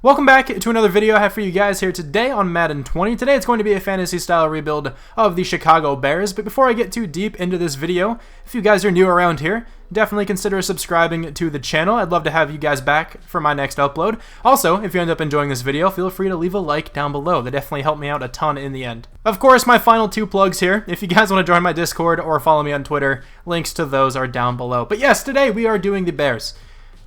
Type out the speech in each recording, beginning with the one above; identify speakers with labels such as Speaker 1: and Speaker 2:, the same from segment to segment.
Speaker 1: Welcome back to another video I have for you guys here today on Madden 20. Today it's going to be a fantasy style rebuild of the Chicago Bears, but before I get too deep into this video, if you guys are new around here, definitely consider subscribing to the channel. I'd love to have you guys back for my next upload. Also, if you end up enjoying this video, feel free to leave a like down below. That definitely helped me out a ton in the end. Of course, my final two plugs here. If you guys want to join my Discord or follow me on Twitter, links to those are down below. But yes, today we are doing the Bears.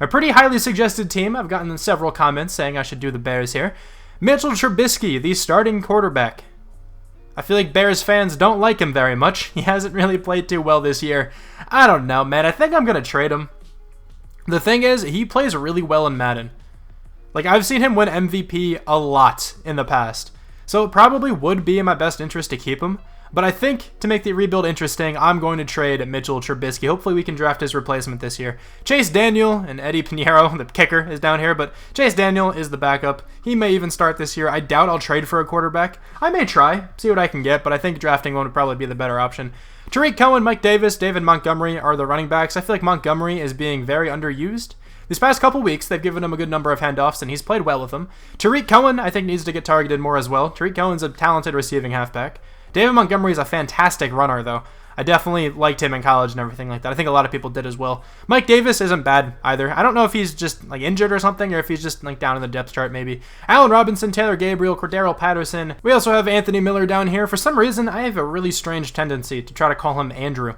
Speaker 1: A pretty highly suggested team. I've gotten several comments saying I should do the Bears here. Mitchell Trubisky, the starting quarterback. I feel like Bears fans don't like him very much. He hasn't really played too well this year. I don't know, man. I think I'm going to trade him. The thing is, he plays really well in Madden. Like, I've seen him win MVP a lot in the past. So it probably would be in my best interest to keep him. But I think, to make the rebuild interesting, I'm going to trade Mitchell Trubisky. Hopefully we can draft his replacement this year. Chase Daniel and Eddie Pinheiro, the kicker, is down here, but Chase Daniel is the backup. He may even start this year. I doubt I'll trade for a quarterback. I may try, see what I can get, but I think drafting one would probably be the better option. Tariq Cohen, Mike Davis, David Montgomery are the running backs. I feel like Montgomery is being very underused. These past couple weeks, they've given him a good number of handoffs, and he's played well with them. Tariq Cohen, I think, needs to get targeted more as well. Tariq Cohen's a talented receiving halfback. David Montgomery is a fantastic runner, though. I definitely liked him in college and everything like that. I think a lot of people did as well. Mike Davis isn't bad either. I don't know if he's just like injured or something, or if he's just like down in the depth chart maybe. Allen Robinson, Taylor Gabriel, Cordero Patterson. We also have Anthony Miller down here. For some reason, I have a really strange tendency to try to call him Andrew.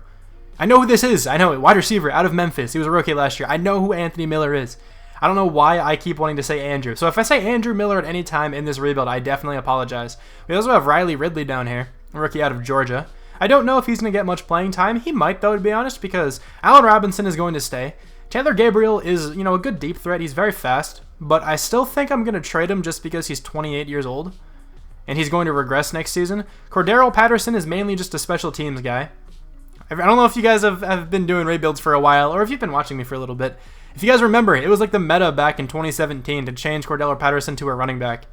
Speaker 1: I know who this is. I know it. Wide receiver out of Memphis. He was a rookie last year. I know who Anthony Miller is. I don't know why I keep wanting to say Andrew. So if I say Andrew Miller at any time in this rebuild, I definitely apologize. We also have Riley Ridley down here, a rookie out of Georgia. I don't know if he's going to get much playing time. He might, though, to be honest, because Allen Robinson is going to stay. Taylor Gabriel is, a good deep threat. He's very fast, but I still think I'm going to trade him just because he's 28 years old, and he's going to regress next season. Cordero Patterson is mainly just a special teams guy. I don't know if you guys have been doing rebuilds for a while, or if you've been watching me for a little bit. If you guys remember, it was like the meta back in 2017 to change Cordero Patterson to a running back.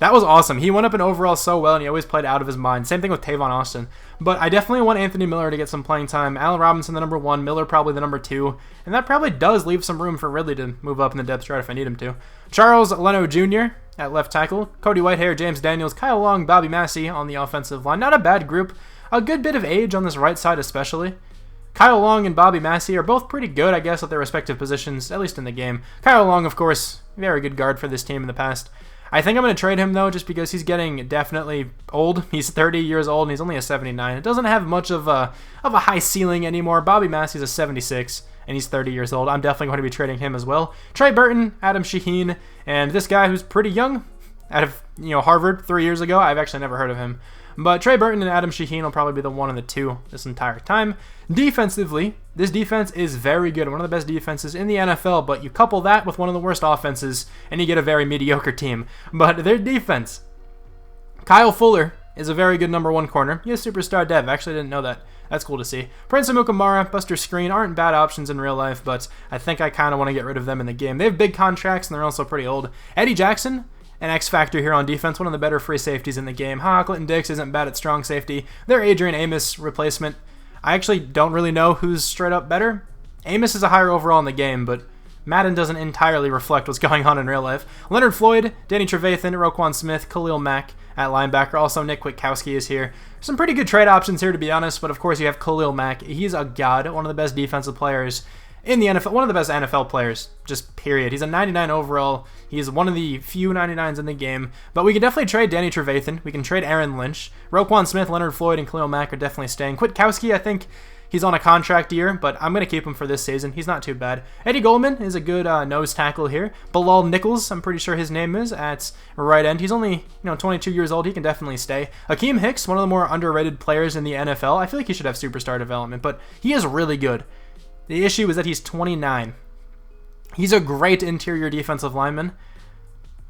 Speaker 1: That was awesome. He went up in overall so well, and he always played out of his mind. Same thing with Tavon Austin. But I definitely want Anthony Miller to get some playing time. Allen Robinson, the number 1. Miller, probably the number 2. And that probably does leave some room for Ridley to move up in the depth chart if I need him to. Charles Leno Jr. at left tackle. Cody Whitehair, James Daniels, Kyle Long, Bobby Massey on the offensive line. Not a bad group. A good bit of age on this right side especially. Kyle Long and Bobby Massey are both pretty good, I guess, at their respective positions, at least in the game. Kyle Long, of course, very good guard for this team in the past. I think I'm going to trade him, though, just because he's getting definitely old. He's 30 years old, and he's only a 79. It doesn't have much of a high ceiling anymore. Bobby Massey's a 76, and he's 30 years old. I'm definitely going to be trading him as well. Trey Burton, Adam Shaheen, and this guy who's pretty young, out of Harvard 3 years ago. I've actually never heard of him. But Trey Burton and Adam Shaheen will probably be the 1 and the 2 this entire time. Defensively, this defense is very good. One of the best defenses in the NFL, but you couple that with one of the worst offenses, and you get a very mediocre team. But their defense. Kyle Fuller is a very good number 1 corner. He is superstar dev. Actually, didn't know that. That's cool to see. Prince Amukamara, Buster Screen aren't bad options in real life, but I think I kind of want to get rid of them in the game. They have big contracts, and they're also pretty old. Eddie Jackson, an X factor here on defense, one of the better free safeties in the game. Clinton Dix isn't bad at strong safety. They're Adrian Amos replacement. I actually don't really know who's straight up better. Amos is a higher overall in the game, but Madden doesn't entirely reflect what's going on in real life. Leonard Floyd, Danny Trevathan, Roquan Smith, Khalil Mack at linebacker. Also, Nick Kwiatkowski is here. Some pretty good trade options here, to be honest, but of course you have Khalil Mack. He's a god, one of the best defensive players in the NFL, one of the best NFL players, just period. He's a 99 overall. He's one of the few 99s in the game. But we can definitely trade Danny Trevathan. We can trade Aaron Lynch. Roquan Smith, Leonard Floyd, and Khalil Mack are definitely staying. Kwiatkowski, I think he's on a contract year, but I'm going to keep him for this season. He's not too bad. Eddie Goldman is a good nose tackle here. Bilal Nichols, I'm pretty sure his name is, at right end. He's only 22 years old. He can definitely stay. Akeem Hicks, one of the more underrated players in the NFL. I feel like he should have superstar development, but he is really good. The issue is that he's 29. He's a great interior defensive lineman.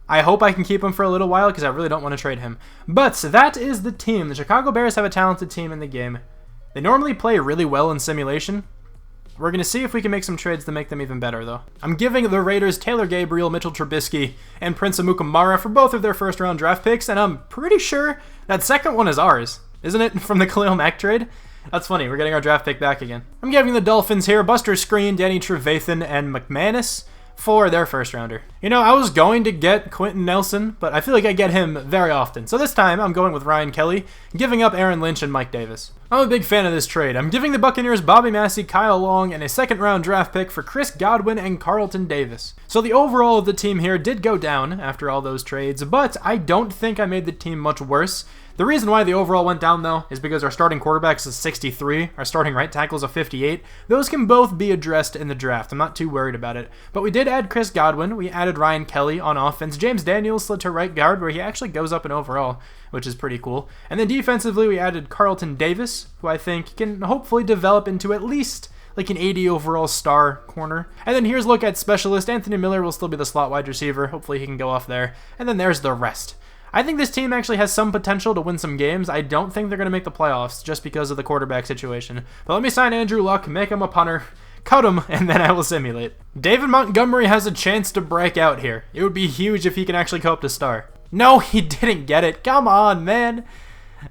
Speaker 1: I hope I can keep him for a little while because I really don't want to trade him. But that is the team. The Chicago Bears have a talented team in the game. They normally play really well in simulation. We're going to see if we can make some trades to make them even better, though. I'm giving the Raiders Taylor Gabriel, Mitchell Trubisky, and Prince Amukamara for both of their first-round draft picks, and I'm pretty sure that second one is ours, isn't it, from the Khalil Mack trade? That's funny. We're getting our draft pick back again. I'm giving the Dolphins here Buster Screen, Danny Trevathan, and McManus for their first rounder. You know, I was going to get Quentin Nelson, but I feel like I get him very often. So this time, I'm going with Ryan Kelly, giving up Aaron Lynch and Mike Davis. I'm a big fan of this trade. I'm giving the Buccaneers Bobby Massey, Kyle Long, and a second-round draft pick for Chris Godwin and Carlton Davis. So the overall of the team here did go down after all those trades, but I don't think I made the team much worse. The reason why the overall went down, though, is because our starting quarterback's a 63, our starting right tackle's a 58. Those can both be addressed in the draft. I'm not too worried about it. But we did add Chris Godwin. We added Ryan Kelly on offense. James Daniels slid to right guard, where he actually goes up in overall, which is pretty cool. And then defensively, we added Carlton Davis, who I think can hopefully develop into at least like an 80 overall star corner. And then here's a look at specialist. Anthony Miller will still be the slot wide receiver. Hopefully he can go off there. And then there's the rest. I think this team actually has some potential to win some games. I don't think they're going to make the playoffs just because of the quarterback situation. But let me sign Andrew Luck, make him a punter, cut him, and then I will simulate. David Montgomery has a chance to break out here. It would be huge if he can actually go up to star. No, he didn't get it. Come on, man.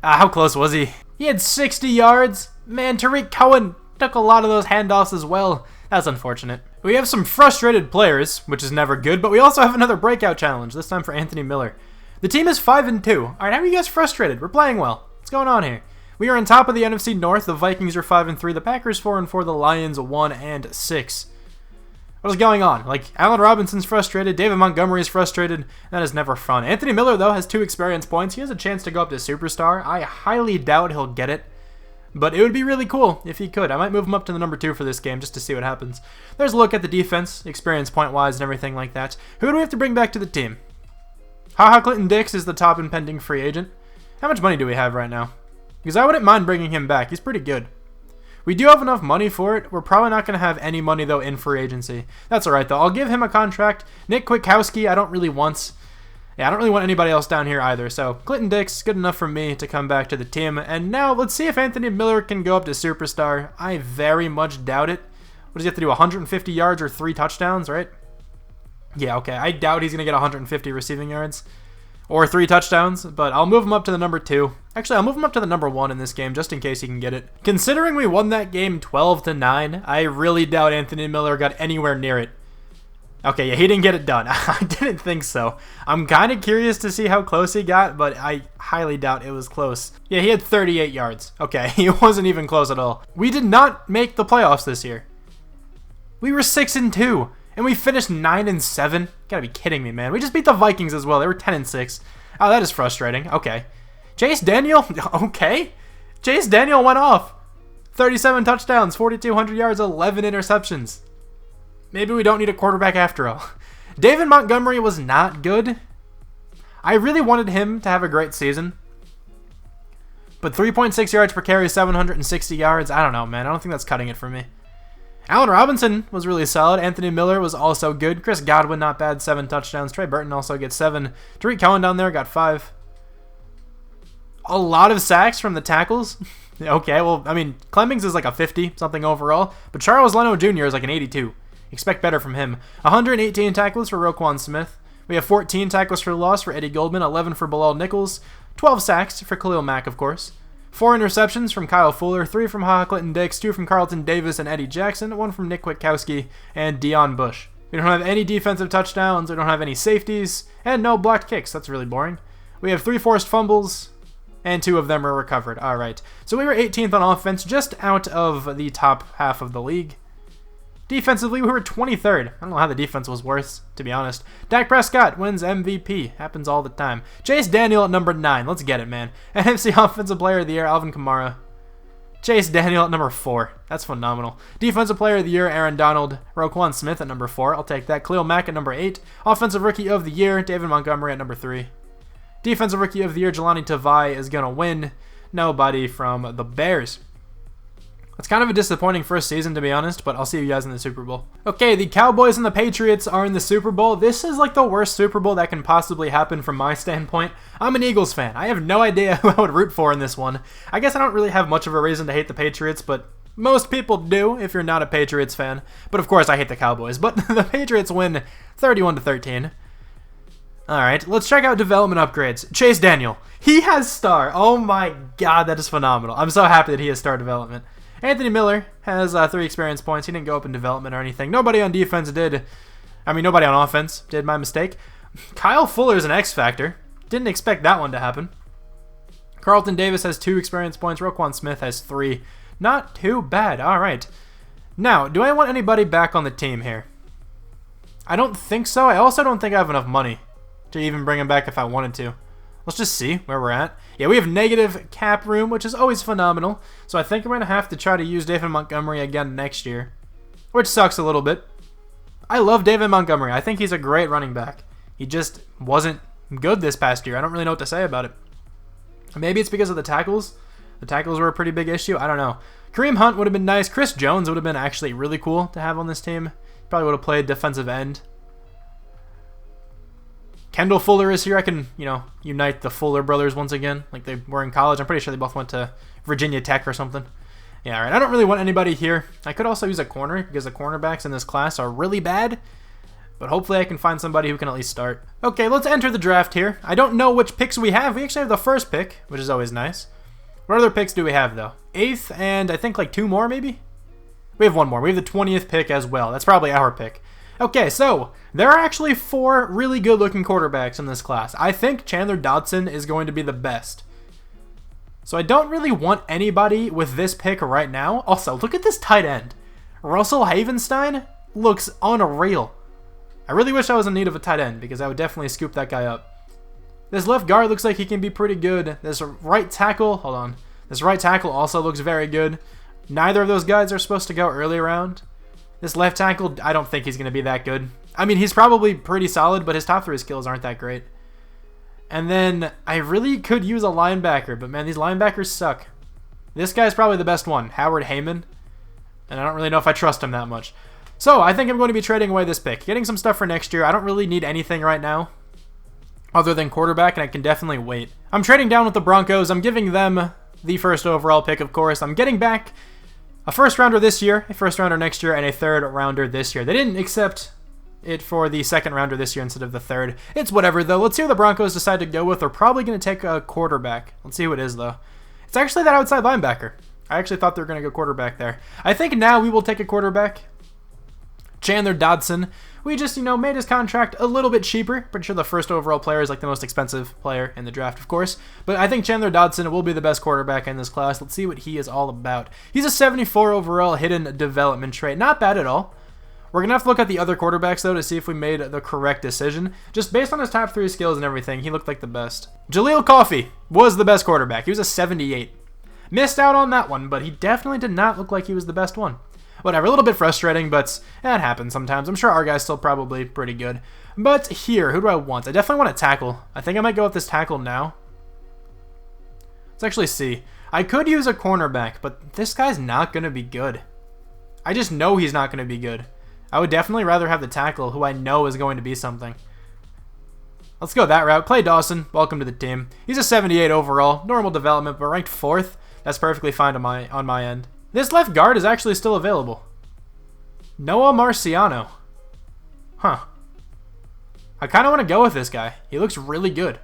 Speaker 1: How close was he? He had 60 yards. Man, Tariq Cohen took a lot of those handoffs as well. That's unfortunate. We have some frustrated players, which is never good, but we also have another breakout challenge, this time for Anthony Miller. The team is 5-2. All right, how are you guys frustrated? We're playing well. What's going on here? We are on top of the NFC North. The Vikings are 5-3. The Packers 4-4. The Lions 1-6. What is going on? Like, Allen Robinson's frustrated. David Montgomery is frustrated. That is never fun. Anthony Miller, though, has 2 experience points. He has a chance to go up to superstar. I highly doubt he'll get it, but it would be really cool if he could. I might move him up to the number 2 for this game just to see what happens. There's a look at the defense, experience point-wise and everything like that. Who do we have to bring back to the team? Clinton Dix is the top impending free agent. How much money do we have right now? Because I wouldn't mind bringing him back. He's pretty good. We do have enough money for it. We're probably not going to have any money, though, in free agency. That's all right, though. I'll give him a contract. Nick Kwiatkowski, I don't really want anybody else down here either. So Clinton Dix, good enough for me to come back to the team. And now let's see if Anthony Miller can go up to superstar. I very much doubt it. What does he have to do, 150 yards or 3 touchdowns, right? Yeah, okay. I doubt he's going to get 150 receiving yards or 3 touchdowns, but I'll move him up to the number 2. Actually, I'll move him up to the number 1 in this game just in case he can get it. Considering we won that game 12-9, I really doubt Anthony Miller got anywhere near it. Okay, yeah, he didn't get it done. I didn't think so. I'm kind of curious to see how close he got, but I highly doubt it was close. Yeah, he had 38 yards. Okay, he wasn't even close at all. We did not make the playoffs this year. We were 6-2. And we finished 9-7. Gotta be kidding me, man. We just beat the Vikings as well. They were 10-6. Oh, that is frustrating. Okay. Chase Daniel? Okay. Chase Daniel went off. 37 touchdowns, 4,200 yards, 11 interceptions. Maybe we don't need a quarterback after all. David Montgomery was not good. I really wanted him to have a great season. But 3.6 yards per carry, 760 yards. I don't know, man. I don't think that's cutting it for me. Allen Robinson was really solid. Anthony Miller was also good. Chris Godwin, not bad, 7 touchdowns. Trey Burton also gets 7. Tariq Cohen down there got 5. A lot of sacks from the tackles. Okay, well, I mean, Clemmings is like a 50-something overall, but Charles Leno Jr. is like an 82. Expect better from him. 118 tackles for Roquan Smith. We have 14 tackles for loss for Eddie Goldman, 11 for Bilal Nichols, 12 sacks for Khalil Mack, of course. 4 interceptions from Kyle Fuller, 3 from Clinton Dix, 2 from Carlton Davis and Eddie Jackson, 1 from Nick Kwiatkowski and Deion Bush. We don't have any defensive touchdowns, we don't have any safeties, and no blocked kicks. That's really boring. We have 3 forced fumbles, and 2 of them are recovered. All right. So we were 18th on offense, just out of the top half of the league. Defensively, we were 23rd. I don't know how the defense was worse, to be honest. Dak Prescott wins MVP. Happens all the time. Chase Daniel at number 9. Let's get it, man. NFC Offensive Player of the Year, Alvin Kamara. Chase Daniel at number 4. That's phenomenal. Defensive Player of the Year, Aaron Donald. Roquan Smith at number 4. I'll take that. Khalil Mack at number 8. Offensive Rookie of the Year, David Montgomery at number 3. Defensive Rookie of the Year, Jelani Tavai is going to win. Nobody from the Bears. It's kind of a disappointing first season, to be honest, but I'll see you guys in the Super Bowl. Okay, the Cowboys and the Patriots are in the Super Bowl. This is like the worst Super Bowl that can possibly happen from my standpoint. I'm an Eagles fan. I have no idea who I would root for in this one. I guess I don't really have much of a reason to hate the Patriots, but most people do if you're not a Patriots fan. But of course, I hate the Cowboys. But the Patriots win 31-13. Alright, let's check out development upgrades. Chase Daniel. He has star. Oh my god, that is phenomenal. I'm so happy that he has star development. Anthony Miller has 3 experience points. He didn't go up in development or anything. Nobody on defense did. I mean, nobody on offense did, my mistake. Kyle Fuller's an X Factor. Didn't expect that one to happen. Carlton Davis has 2 experience points. Roquan Smith has 3. Not too bad. Alright. Now, do I want anybody back on the team here? I don't think so. I also don't think I have enough money to even bring him back if I wanted to. Let's just see where we're at. Yeah, we have negative cap room, which is always phenomenal. So I think I'm going to have to try to use David Montgomery again next year, which sucks a little bit. I love David Montgomery. I think he's a great running back. He just wasn't good this past year. I don't really know what to say about it. Maybe it's because of the tackles. The tackles were a pretty big issue. I don't know. Kareem Hunt would have been nice. Chris Jones would have been actually really cool to have on this team. Probably would have played defensive end. Kendall Fuller is here. I can, unite the Fuller brothers once again, like they were in college. I'm pretty sure they both went to Virginia Tech or something. Yeah, all right. I don't really want anybody here. I could also use a corner because the cornerbacks in this class are really bad. But hopefully I can find somebody who can at least start. Okay, let's enter the draft here. I don't know which picks we have. We actually have the first pick, which is always nice. What other picks do we have, though? 8th and I think like 2 more, maybe? We have 1 more. We have the 20th pick as well. That's probably our pick. Okay, so there are actually 4 really good-looking quarterbacks in this class. I think Chandler Dodson is going to be the best. So I don't really want anybody with this pick right now. Also, look at this tight end. Russell Havenstein looks unreal. I really wish I was in need of a tight end because I would definitely scoop that guy up. This left guard looks like he can be pretty good. This right tackle, hold on. This right tackle also looks very good. Neither of those guys are supposed to go early round. This left tackle, I don't think he's going to be that good. I mean, he's probably pretty solid, but his top 3 skills aren't that great. And then I really could use a linebacker, but man, these linebackers suck. This guy's probably the best one, Howard Heyman. And I don't really know if I trust him that much. So I think I'm going to be trading away this pick. Getting some stuff for next year. I don't really need anything right now other than quarterback, and I can definitely wait. I'm trading down with the Broncos. I'm giving them the first overall pick, of course. I'm getting back a first rounder this year, a first rounder next year, and a third rounder this year. They didn't accept it for the second rounder this year instead of the third. It's whatever, though. Let's see who the Broncos decide to go with. They're probably going to take a quarterback. Let's see who it is, though. It's actually that outside linebacker. I actually thought they were going to go quarterback there. I think now we will take a quarterback. Chandler Dodson. We just, made his contract a little bit cheaper. Pretty sure the first overall player is like the most expensive player in the draft, of course. But I think Chandler Dodson will be the best quarterback in this class. Let's see what he is all about. He's a 74 overall hidden development trait. Not bad at all. We're going to have to look at the other quarterbacks, though, to see if we made the correct decision. Just based on his top 3 skills and everything, he looked like the best. Jaleel Coffey was the best quarterback. He was a 78. Missed out on that one, but he definitely did not look like he was the best one. Whatever, a little bit frustrating, but that happens sometimes. I'm sure our guy's still probably pretty good. But here, who do I want? I definitely want a tackle. I think I might go with this tackle now. Let's actually see. I could use a cornerback, but this guy's not going to be good. I just know he's not going to be good. I would definitely rather have the tackle, who I know is going to be something. Let's go that route. Clay Dawson, welcome to the team. He's a 78 overall, normal development, but ranked 4th. That's perfectly fine on my end. This left guard is actually still available. Noah Marciano. Huh. I kind of want to go with this guy. He looks really good.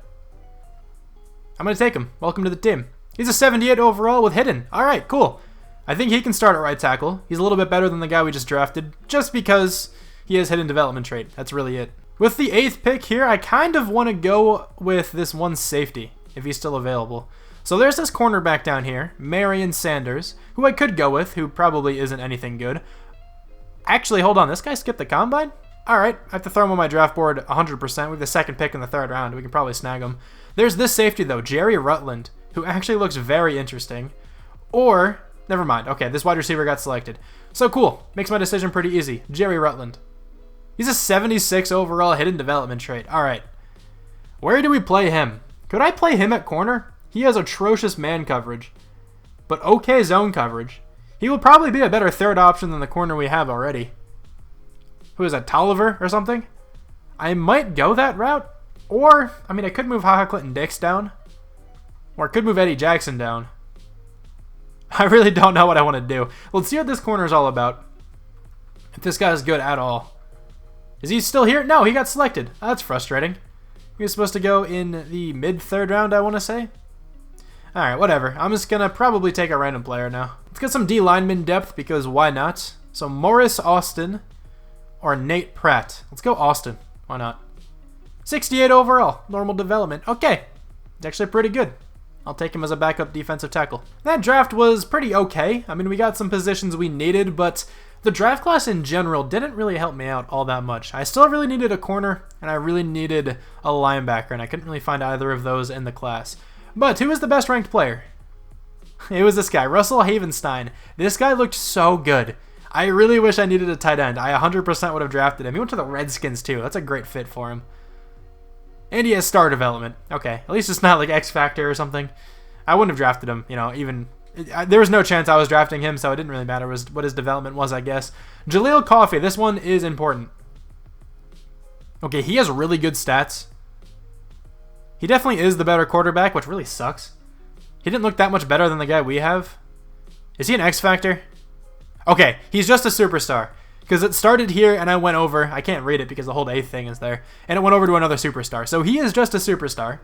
Speaker 1: I'm going to take him. Welcome to the team. He's a 78 overall with hidden. All right, cool. I think he can start at right tackle. He's a little bit better than the guy we just drafted, just because he has hidden development trait. That's really it. With the 8th pick here, I kind of want to go with this one safety, if he's still available. So there's this cornerback down here, Marion Sanders, who I could go with, who probably isn't anything good. Actually, hold on. This guy skipped the combine? All right. I have to throw him on my draft board 100%. We have the 2nd pick in the 3rd round. We can probably snag him. There's this safety, though, Jerry Rutland, who actually looks very interesting. Or, never mind. Okay, this wide receiver got selected. So cool. Makes my decision pretty easy. Jerry Rutland. He's a 76 overall hidden development trait. All right. Where do we play him? Could I play him at corner? He has atrocious man coverage, but okay zone coverage. He will probably be a better 3rd option than the corner we have already. Who is that, Tolliver or something? I might go that route. Or, I mean, I could move HaHa Clinton Dix down. Or I could move Eddie Jackson down. I really don't know what I want to do. Let's see what this corner is all about. If this guy is good at all. Is he still here? No, he got selected. That's frustrating. He was supposed to go in the mid-third round, I want to say. Alright, whatever. I'm just going to probably take a random player now. Let's get some D-lineman depth, because why not? So Morris Austin or Nate Pratt. Let's go Austin. Why not? 68 overall. Normal development. Okay. It's actually pretty good. I'll take him as a backup defensive tackle. That draft was pretty okay. I mean, we got some positions we needed, but the draft class in general didn't really help me out all that much. I still really needed a corner, and I really needed a linebacker, and I couldn't really find either of those in the class. But who was the best ranked player? It was this guy, Russell Havenstein. This guy looked so good. I really wish I needed a tight end. I 100% would have drafted him. He went to the Redskins too. That's a great fit for him. And he has star development. Okay, at least it's not like X Factor or something. I wouldn't have drafted him, you know, even... There was no chance I was drafting him, so it didn't really matter what his development was, I guess. Jaleel Coffey, this one is important. Okay, he has really good stats. He definitely is the better quarterback, which really sucks. He didn't look that much better than the guy we have. Is he an X Factor? Okay, he's just a superstar. Because it started here and I went over. I can't read it because the whole A thing is there. And it went over to another superstar. So he is just a superstar.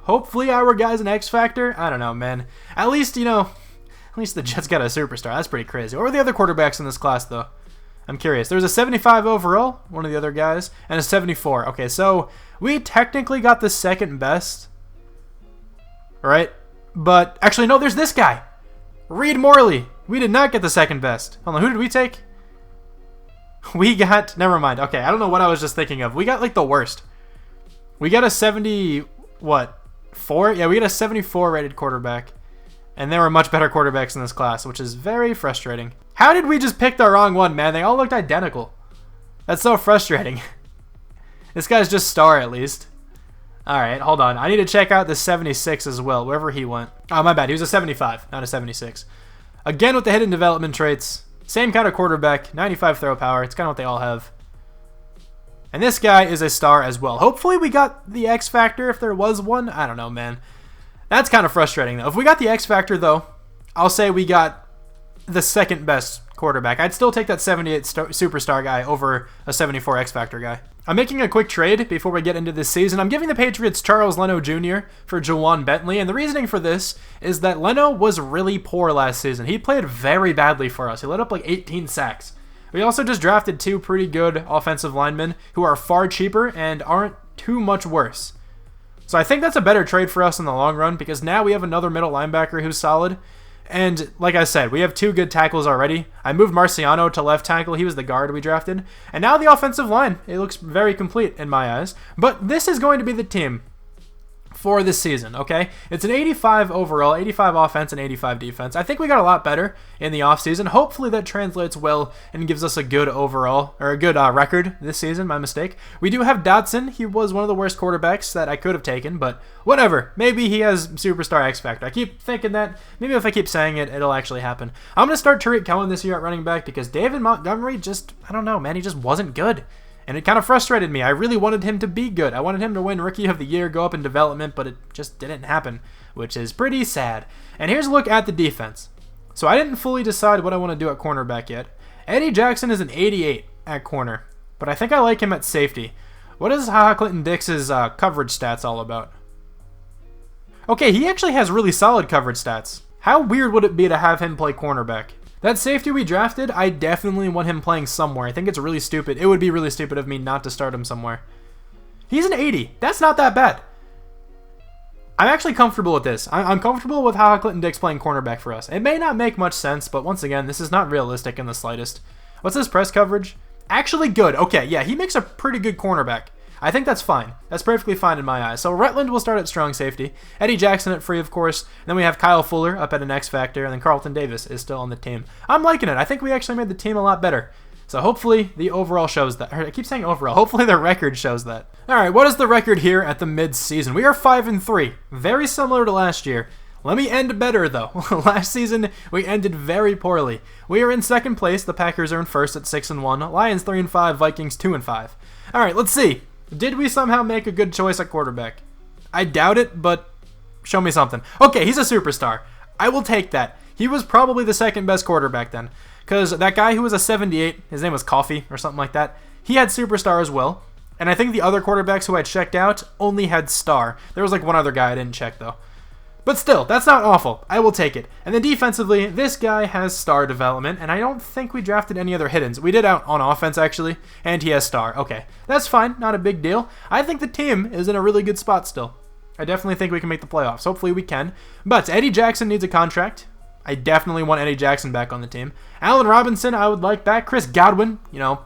Speaker 1: Hopefully our guy's an X Factor. I don't know, man. At least, you know, at least the Jets got a superstar. That's pretty crazy. What were the other quarterbacks in this class, though? I'm curious. There's a 75 overall, one of the other guys, and a 74. Okay, so we technically got the second best. Right? But, actually, no, there's this guy. Reed Morley. We did not get the second best. Hold on, who did we take? We got... Never mind. Okay, I don't know what I was just thinking of. We got, like, the worst. We got a 70... What? 4? Yeah, we got a 74 rated quarterback. And there were much better quarterbacks in this class, which is very frustrating. How did we just pick the wrong one, man? They all looked identical. That's so frustrating. This guy's just star, at least. Alright, hold on. I need to check out the 76 as well, wherever he went. Oh, my bad. He was a 75, not a 76. Again with the hidden development traits. Same kind of quarterback, 95 throw power. It's kind of what they all have. And this guy is a star as well. Hopefully we got the X Factor if there was one. I don't know, man. That's kind of frustrating, though. If we got the X Factor, though, I'll say we got the second best quarterback. I'd still take that 78 superstar guy over a 74 X Factor guy. I'm making a quick trade before we get into this season. I'm giving the Patriots Charles Leno Jr. for Jawan Bentley, and the reasoning for this is that Leno was really poor last season. He played very badly for us. He let up like 18 sacks. We also just drafted 2 pretty good offensive linemen who are far cheaper and aren't too much worse. So I think that's a better trade for us in the long run because now we have another middle linebacker who's solid. And like I said, we have 2 good tackles already. I moved Marciano to left tackle. He was the guard we drafted. And now the offensive line. It looks very complete in my eyes. But this is going to be the team for this season, okay? It's an 85 overall, 85 offense and 85 defense. I think we got a lot better in the offseason. Hopefully that translates well and gives us a good overall, or a good record this season, my mistake. We do have Dotson. He was one of the worst quarterbacks that I could have taken, but whatever. Maybe he has superstar X Factor. I keep thinking that. Maybe if I keep saying it, it'll actually happen. I'm going to start Tariq Cohen this year at running back because David Montgomery just, I don't know, man, he just wasn't good. And it kind of frustrated me. I really wanted him to be good. I wanted him to win Rookie of the Year, go up in development, but it just didn't happen, which is pretty sad. And here's a look at the defense. So I didn't fully decide what I want to do at cornerback yet. Eddie Jackson is an 88 at corner, but I think I like him at safety. What is Clinton Dix's coverage stats all about? Okay, he actually has really solid coverage stats. How weird would it be to have him play cornerback? That safety we drafted, I definitely want him playing somewhere. I think it's really stupid. It would be really stupid of me not to start him somewhere. He's an 80. That's not that bad. I'm actually comfortable with this. I'm comfortable with how Clinton Dix playing cornerback for us. It may not make much sense, but once again, this is not realistic in the slightest. What's his press coverage? Actually good. Okay, yeah, he makes a pretty good cornerback. I think that's fine. That's perfectly fine in my eyes. So Rutland will start at strong safety. Eddie Jackson at free, of course. And then we have Kyle Fuller up at an X Factor. And then Carlton Davis is still on the team. I'm liking it. I think we actually made the team a lot better. So hopefully the overall shows that. I keep saying overall. Hopefully the record shows that. All right, what is the record here at the mid-season? We are 5-3. Very similar to last year. Let me end better, though. Last season, we ended very poorly. We are in second place. The Packers are in first at 6-1. Lions 3-5. Vikings 2-5. All right, let's see. Did we somehow make a good choice at quarterback? I doubt it, but show me something. Okay, he's a superstar. I will take that. He was probably the second best quarterback then. Because that guy who was a 78, his name was Coffee or something like that, he had superstar as well. And I think the other quarterbacks who I checked out only had star. There was like one other guy I didn't check though. But still, that's not awful. I will take it. And then defensively, this guy has star development, and I don't think we drafted any other hiddens. We did out on offense, actually, and he has star. Okay, that's fine. Not a big deal. I think the team is in a really good spot still. I definitely think we can make the playoffs. Hopefully we can. But Eddie Jackson needs a contract. I definitely want Eddie Jackson back on the team. Allen Robinson, I would like back. Chris Godwin,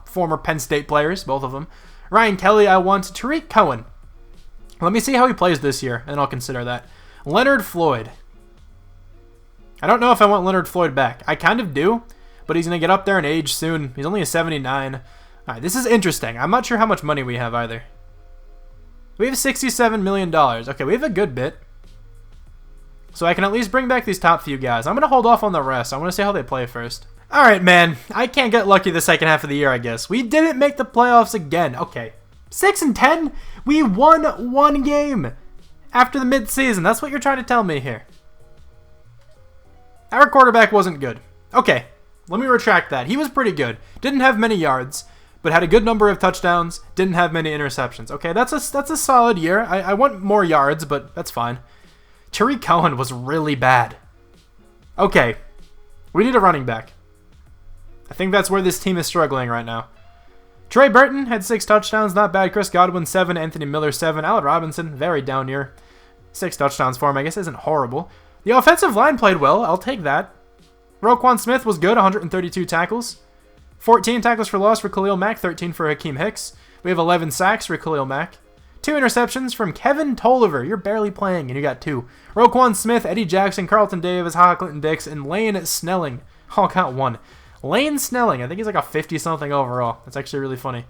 Speaker 1: former Penn State players, both of them. Ryan Kelly, I want. Tariq Cohen. Let me see how he plays this year, and I'll consider that. Leonard Floyd. I don't know if I want Leonard Floyd back. I kind of do, but he's going to get up there in age soon. He's only a 79. All right, this is interesting. I'm not sure how much money we have either. We have $67 million. Okay, we have a good bit. So I can at least bring back these top few guys. I'm going to hold off on the rest. I want to see how they play first. All right, man. I can't get lucky the second half of the year, I guess. We didn't make the playoffs again. Okay. 6-10? We won one game. After the midseason, that's what you're trying to tell me here. Our quarterback wasn't good. Okay, let me retract that. He was pretty good. Didn't have many yards, but had a good number of touchdowns. Didn't have many interceptions. Okay, that's a solid year. I want more yards, but that's fine. Tariq Cohen was really bad. Okay, we need a running back. I think that's where this team is struggling right now. Trey Burton had 6 touchdowns, not bad. Chris Godwin, 7. Anthony Miller, 7. Allen Robinson, very down year. 6 touchdowns for him, I guess isn't horrible. The offensive line played well, I'll take that. Roquan Smith was good, 132 tackles. 14 tackles for loss for Khalil Mack, 13 for Hakeem Hicks. We have 11 sacks for Khalil Mack. 2 interceptions from Kevin Tolliver. You're barely playing, and you got 2. Roquan Smith, Eddie Jackson, Carlton Davis, Clinton Dix, and Lane Snelling all got 1. Lane Snelling, I think he's like a 50-something overall. That's actually really funny.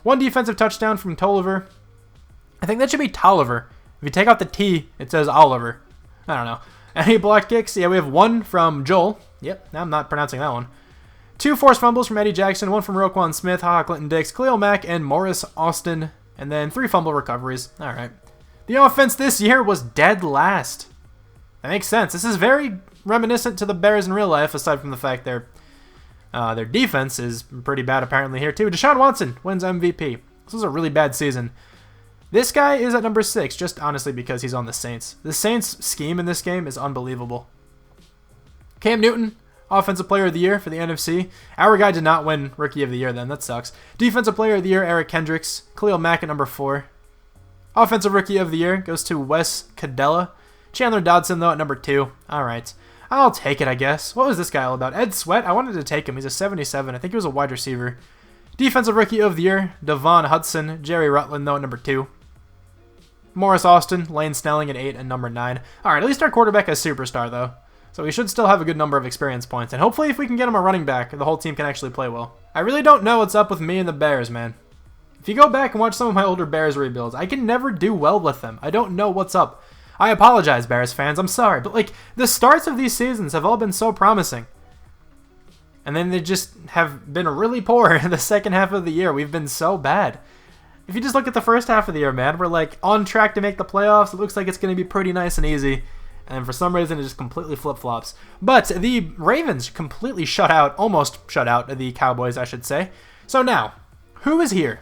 Speaker 1: 1 defensive touchdown from Tolliver. I think that should be Tolliver. If you take out the T, it says Oliver. I don't know. Any block kicks? Yeah, we have 1 from Joel. Yep, I'm not pronouncing that one. 2 forced fumbles from Eddie Jackson, 1 from Roquan Smith, Clinton Dix, Khalil Mack, and Morris Austin. And then 3 fumble recoveries. All right. The offense this year was dead last. That makes sense. This is very reminiscent to the Bears in real life, aside from the fact their defense is pretty bad apparently here too. Deshaun Watson wins MVP. This was a really bad season. This guy is at number 6, just honestly because he's on the Saints. The Saints' scheme in this game is unbelievable. Cam Newton, Offensive Player of the Year for the NFC. Our guy did not win Rookie of the Year then. That sucks. Defensive Player of the Year, Eric Kendricks. Khalil Mack at number 4. Offensive Rookie of the Year goes to Wes Cadella. Chandler Dodson, though, at number 2. All right. I'll take it, I guess. What was this guy all about? Ed Sweat? I wanted to take him. He's a 77. I think he was a wide receiver. Defensive Rookie of the Year, Devon Hudson. Jerry Rutland, though, at number 2. Morris Austin, Lane Snelling at 8 and number 9. All right, at least our quarterback is superstar, though. So we should still have a good number of experience points. And hopefully if we can get him a running back, the whole team can actually play well. I really don't know what's up with me and the Bears, man. If you go back and watch some of my older Bears rebuilds, I can never do well with them. I don't know what's up. I apologize, Bears fans. I'm sorry. But, the starts of these seasons have all been so promising. And then they just have been really poor in the second half of the year. We've been so bad. If you just look at the first half of the year, man, we're, on track to make the playoffs. It looks like it's going to be pretty nice and easy. And for some reason, it just completely flip-flops. But the Ravens completely almost shut out the Cowboys, I should say. So now, who is here?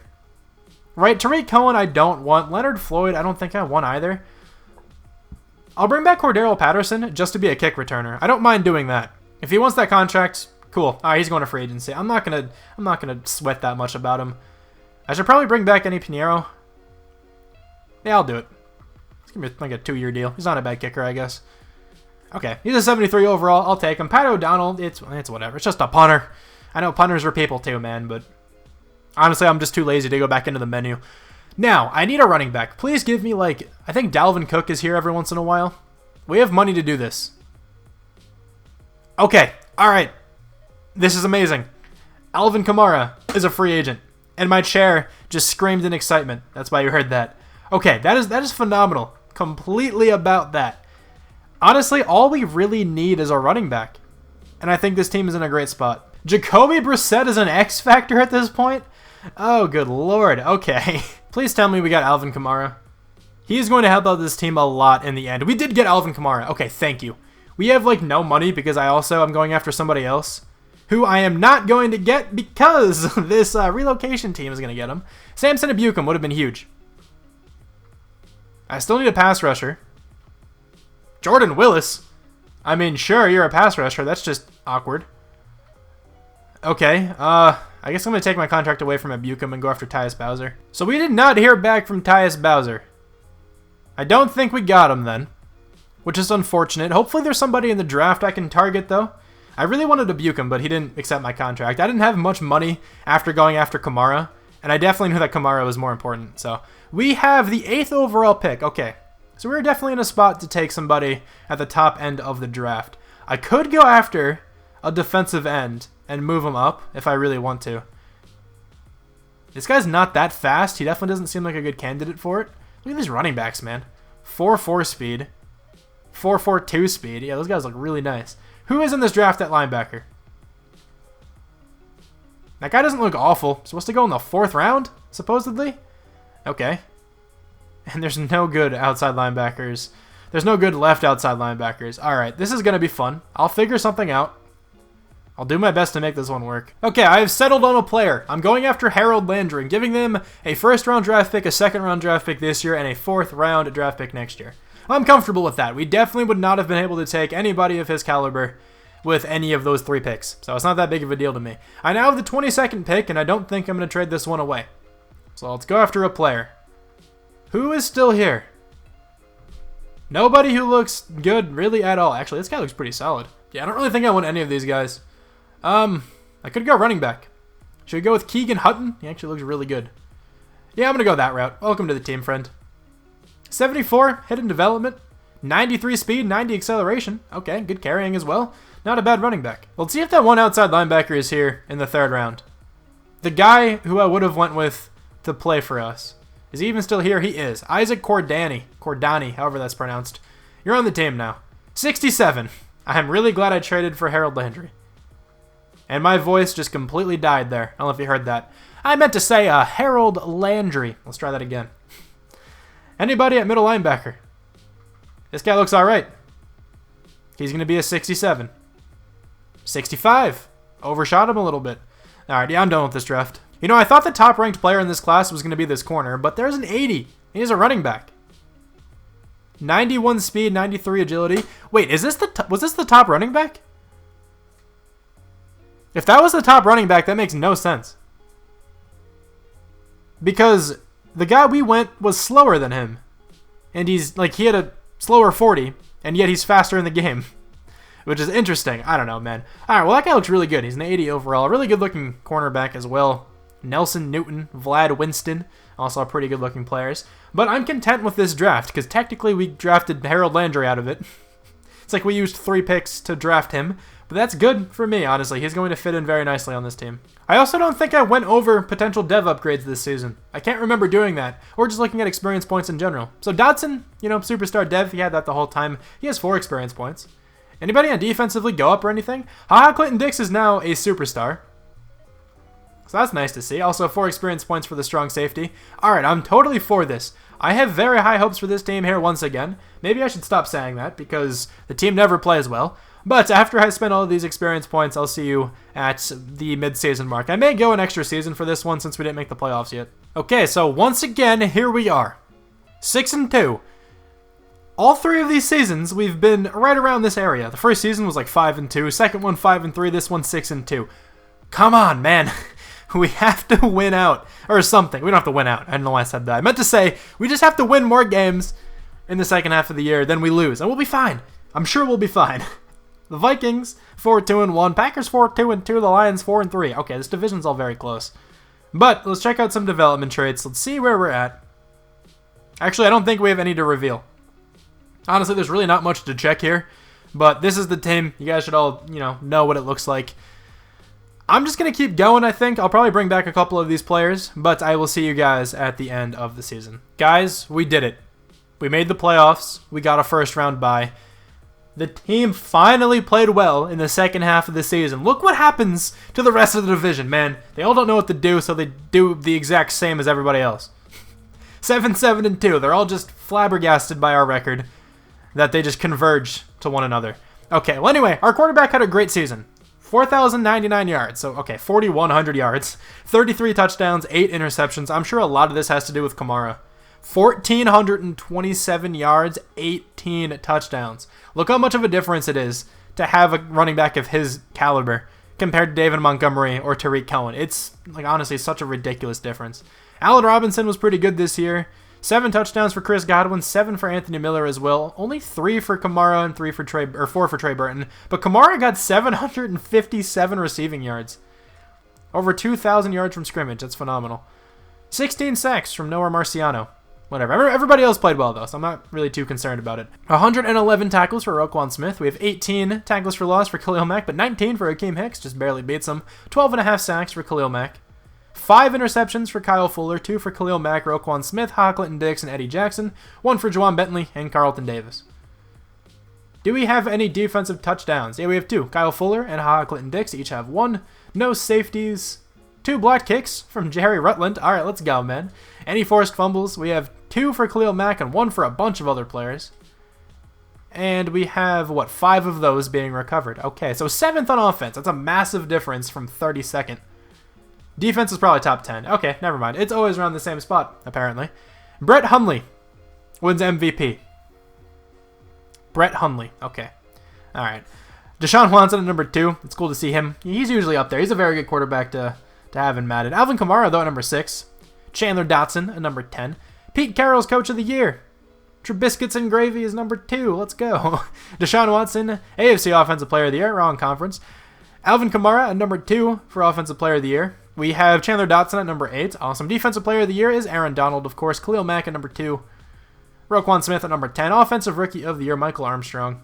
Speaker 1: Right, Tariq Cohen, I don't want. Leonard Floyd, I don't think I want either. I'll bring back Cordero Patterson just to be a kick returner. I don't mind doing that. If he wants that contract, cool. All right, he's going to free agency. I'm not gonna sweat that much about him. I should probably bring back Eddie Pinheiro. Yeah, I'll do it. It's gonna be like a 2-year deal. He's not a bad kicker, I guess. Okay, he's a 73 overall. I'll take him. Pat O'Donnell, it's whatever. It's just a punter. I know punters are people too, man, but honestly, I'm just too lazy to go back into the menu. Now, I need a running back. Please give me, I think Dalvin Cook is here every once in a while. We have money to do this. Okay, all right. This is amazing. Alvin Kamara is a free agent, and my chair just screamed in excitement. That's why you heard that. Okay, that is phenomenal. Completely about that. Honestly, all we really need is a running back, and I think this team is in a great spot. Jacoby Brissett is an X factor at this point? Oh, good lord. Okay. Please tell me we got Alvin Kamara. He's going to help out this team a lot in the end. We did get Alvin Kamara. Okay, thank you. We have, no money because I also am going after somebody else who I am not going to get because this relocation team is going to get him. Samson Abukum would have been huge. I still need a pass rusher. Jordan Willis. I mean, sure, you're a pass rusher. That's just awkward. Okay, I guess I'm going to take my contract away from Abukum and go after Tyus Bowser. So we did not hear back from Tyus Bowser. I don't think we got him then, which is unfortunate. Hopefully there's somebody in the draft I can target, though. I really wanted Abukum, but he didn't accept my contract. I didn't have much money after going after Kamara, and I definitely knew that Kamara was more important. So we have the 8th overall pick. Okay, so we're definitely in a spot to take somebody at the top end of the draft. I could go after a defensive end and move him up if I really want to. This guy's not that fast. He definitely doesn't seem like a good candidate for it. Look at these running backs, man. 4.4 speed. 4.42 speed. Yeah, those guys look really nice. Who is in this draft at linebacker? That guy doesn't look awful. Supposed to go in the 4th round, supposedly? Okay. And there's no good outside linebackers. There's no good left outside linebackers. Alright, this is going to be fun. I'll figure something out. I'll do my best to make this one work. Okay, I have settled on a player. I'm going after Harold Landry and giving them a 1st round draft pick, a 2nd round draft pick this year, and a 4th round draft pick next year. I'm comfortable with that. We definitely would not have been able to take anybody of his caliber with any of those 3 picks. So it's not that big of a deal to me. I now have the 22nd pick, and I don't think I'm going to trade this one away. So let's go after a player. Who is still here? Nobody who looks good really at all. Actually, this guy looks pretty solid. Yeah, I don't really think I want any of these guys. I could go running back. Should we go with Keegan Hutton? He actually looks really good. Yeah, I'm going to go that route. Welcome to the team, friend. 74, hidden development. 93 speed, 90 acceleration. Okay, good carrying as well. Not a bad running back. Let's see if that one outside linebacker is here in the 3rd round. The guy who I would have went with to play for us. Is he even still here? He is. Isaac Cordani, however that's pronounced. You're on the team now. 67. I'm really glad I traded for Harold Landry. And my voice just completely died there. I don't know if you heard that. I meant to say Harold Landry. Let's try that again. Anybody at middle linebacker? This guy looks all right. He's going to be a 67. 65. Overshot him a little bit. All right, yeah, I'm done with this draft. You know, I thought the top-ranked player in this class was going to be this corner, but there's an 80. He's a running back. 91 speed, 93 agility. Wait, was this the top running back? If that was the top running back, that makes no sense. Because the guy we went was slower than him. And he had a slower 40, and yet he's faster in the game. Which is interesting. I don't know, man. Alright, well, that guy looks really good. He's an 80 overall. A really good-looking cornerback as well. Nelson Newton, Vlad Winston, also pretty good-looking players. But I'm content with this draft, because technically we drafted Harold Landry out of it. It's like we used 3 picks to draft him. But that's good for me, honestly. He's going to fit in very nicely on this team. I also don't think I went over potential dev upgrades this season. I can't remember doing that, or just looking at experience points in general. So Dotson, superstar dev, he had that the whole time. He has 4 experience points. Anybody on defensively go up or anything? Haha, Clinton Dix is now a superstar. So that's nice to see. Also 4 experience points for the strong safety. Alright, I'm totally for this. I have very high hopes for this team here once again. Maybe I should stop saying that because the team never plays well. But after I spend all of these experience points, I'll see you at the mid-season mark. I may go an extra season for this one since we didn't make the playoffs yet. Okay, so once again, here we are. 6-2. All 3 of these seasons, we've been right around this area. The first season was like 5-2. Second one, 5-3. This one, 6-2. Come on, man. We have to win out. Or something. We don't have to win out. I don't know why I said that. I meant to say, we just have to win more games in the second half of the year than we lose. And we'll be fine. I'm sure we'll be fine. The Vikings, 4-2-1. Packers, 4-2-2. The Lions, 4-3. Okay, this division's all very close. But let's check out some development traits. Let's see where we're at. Actually, I don't think we have any to reveal. Honestly, there's really not much to check here. But this is the team. You guys should all, know what it looks like. I'm just going to keep going, I think. I'll probably bring back a couple of these players. But I will see you guys at the end of the season. Guys, we did it. We made the playoffs. We got a first-round bye. The team finally played well in the second half of the season. Look what happens to the rest of the division, man. They all don't know what to do, so they do the exact same as everybody else. 7-2. They're all just flabbergasted by our record that they just converge to one another. Okay, well anyway, our quarterback had a great season. 4,099 yards. So, okay, 4,100 yards. 33 touchdowns, 8 interceptions. I'm sure a lot of this has to do with Kamara. 1,427 yards, 18 touchdowns. Look how much of a difference it is to have a running back of his caliber compared to David Montgomery or Tariq Cohen. It's, like, honestly such a ridiculous difference. Allen Robinson was pretty good this year. 7 touchdowns for Chris Godwin, 7 for Anthony Miller as well. Only 3 for Kamara and 4 for Trey Burton. But Kamara got 757 receiving yards. Over 2,000 yards from scrimmage. That's phenomenal. 16 sacks from Noah Marciano. Whatever. Everybody else played well, though, so I'm not really too concerned about it. 111 tackles for Roquan Smith. We have 18 tackles for loss for Khalil Mack, but 19 for Akeem Hicks. Just barely beats him. 12.5 sacks for Khalil Mack. 5 interceptions for Kyle Fuller, 2 for Khalil Mack, Roquan Smith, Clinton Dix, and Eddie Jackson, 1 for Juwan Bentley and Carlton Davis. Do we have any defensive touchdowns? Yeah, we have 2. Kyle Fuller and Clinton Dix each have 1. No safeties. 2 blocked kicks from Jerry Rutland. All right, let's go, man. Any forced fumbles? We have 2 for Khalil Mack and 1 for a bunch of other players. And we have, 5 of those being recovered. Okay, so 7th on offense. That's a massive difference from 32nd. Defense is probably top 10. Okay, never mind. It's always around the same spot, apparently. Brett Hundley wins MVP. Brett Hundley. Okay. All right. Deshaun Watson at number 2. It's cool to see him. He's usually up there. He's a very good quarterback to have in Madden. Alvin Kamara, though, at number 6. Chandler Dotson at number 10. Pete Carroll's Coach of the Year. Trubiscuits and Gravy is number 2. Let's go. Deshaun Watson, AFC Offensive Player of the Year. Wrong conference. Alvin Kamara at number 2 for Offensive Player of the Year. We have Chandler Dotson at number 8. Awesome. Defensive Player of the Year is Aaron Donald, of course. Khalil Mack at number 2. Roquan Smith at number 10. Offensive Rookie of the Year, Michael Armstrong.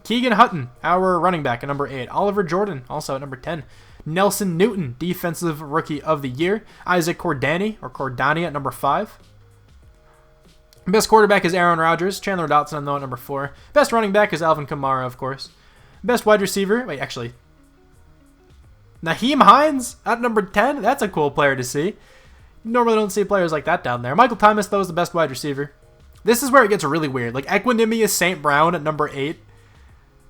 Speaker 1: Keegan Hutton, our running back, at number 8. Oliver Jordan, also at number 10. Nelson Newton, Defensive Rookie of the Year. Isaac Cordani at number 5. Best quarterback is Aaron Rodgers. Chandler Dotson, though, at number 4. Best running back is Alvin Kamara, of course. Best wide receiver, Nyheim Hines at number 10. That's a cool player to see. Normally don't see players like that down there. Michael Thomas, though, is the best wide receiver. This is where it gets really weird. Like Equanimous St. Brown at number 8.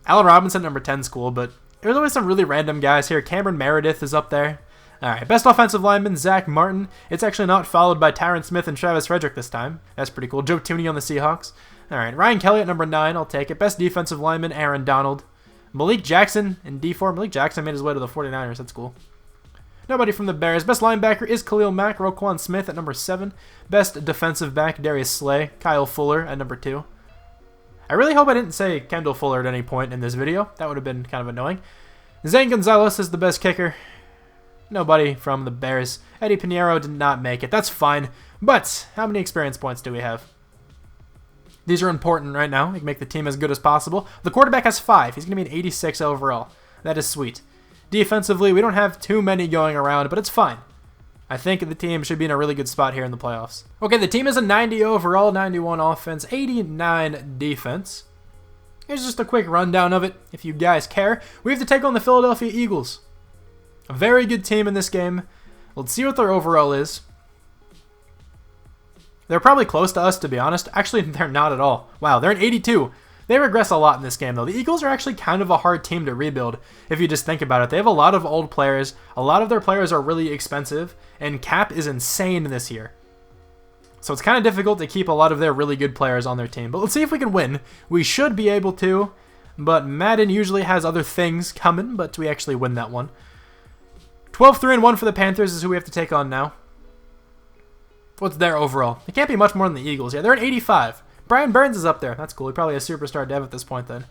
Speaker 1: Allen Robinson at number 10 is cool, but there's always some really random guys here. Cameron Meredith is up there. All right, best offensive lineman, Zach Martin. It's actually not followed by Tyron Smith and Travis Frederick this time. That's pretty cool. Joe Tooney on the Seahawks. All right, Ryan Kelly at number 9. I'll take it. Best defensive lineman, Aaron Donald. Malik Jackson in D4. Malik Jackson made his way to the 49ers. That's cool. Nobody from the Bears. Best linebacker is Khalil Mack. Roquan Smith at number 7. Best defensive back, Darius Slay. Kyle Fuller at number 2. I really hope I didn't say Kendall Fuller at any point in this video. That would have been kind of annoying. Zane Gonzalez is the best kicker. Nobody from the Bears. Eddie Pinheiro did not make it. That's fine. But how many experience points do we have? These are important right now. We can make the team as good as possible. The quarterback has 5. He's going to be an 86 overall. That is sweet. Defensively, we don't have too many going around, but it's fine. I think the team should be in a really good spot here in the playoffs. Okay, the team is a 90 overall, 91 offense, 89 defense. Here's just a quick rundown of it, if you guys care. We have to take on the Philadelphia Eagles. A very good team in this game. Let's see what their overall is. They're probably close to us, to be honest. Actually, they're not at all. Wow, they're an 82. They regress a lot in this game, though. The Eagles are actually kind of a hard team to rebuild, if you just think about it. They have a lot of old players. A lot of their players are really expensive, and cap is insane this year. So it's kind of difficult to keep a lot of their really good players on their team. But let's see if we can win. We should be able to, but Madden usually has other things coming, but we actually win that one. 12-3-1 for the Panthers is who we have to take on now. What's their overall? It can't be much more than the Eagles. Yeah, they're an 85. Brian Burns is up there. That's cool. He probably has superstar dev at this point then.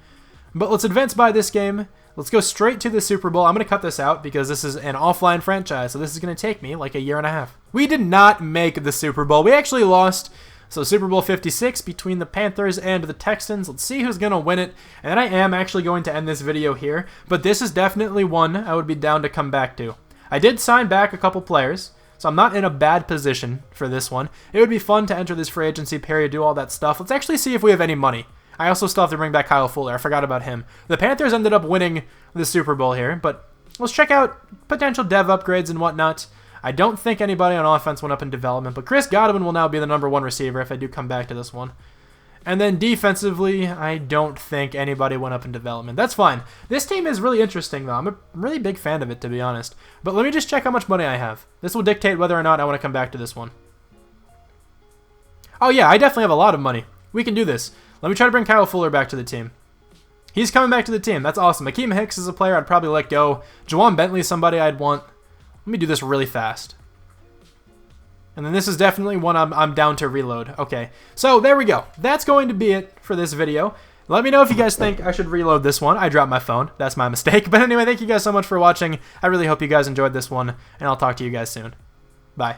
Speaker 1: But let's advance by this game. Let's go straight to the Super Bowl. I'm going to cut this out because this is an offline franchise, so this is going to take me like a year and a half. We did not make the Super Bowl. We actually lost. So Super Bowl 56 between the Panthers and the Texans. Let's see who's going to win it. And I am actually going to end this video here, but this is definitely one I would be down to come back to. I did sign back a couple players, so I'm not in a bad position for this one. It would be fun to enter this free agency period, do all that stuff. Let's actually see if we have any money. I also still have to bring back Kyle Fuller. I forgot about him. The Panthers ended up winning the Super Bowl here, but let's check out potential dev upgrades and whatnot. I don't think anybody on offense went up in development, but Chris Godwin will now be the #1 receiver if I do come back to this one. And then defensively, I don't think anybody went up in development. That's fine. This team is really interesting, though. I'm a really big fan of it, to be honest. But let me just check how much money I have. This will dictate whether or not I want to come back to this one. Oh, yeah, I definitely have a lot of money. We can do this. Let me try to bring Kyle Fuller back to the team. He's coming back to the team. That's awesome. Akeem Hicks is a player I'd probably let go. Jawan Bentley is somebody I'd want. Let me do this really fast. And then this is definitely one I'm down to reload. Okay, so there we go. That's going to be it for this video. Let me know if you guys think I should reload this one. I dropped my phone. That's my mistake. But anyway, thank you guys so much for watching. I really hope you guys enjoyed this one, and I'll talk to you guys soon. Bye.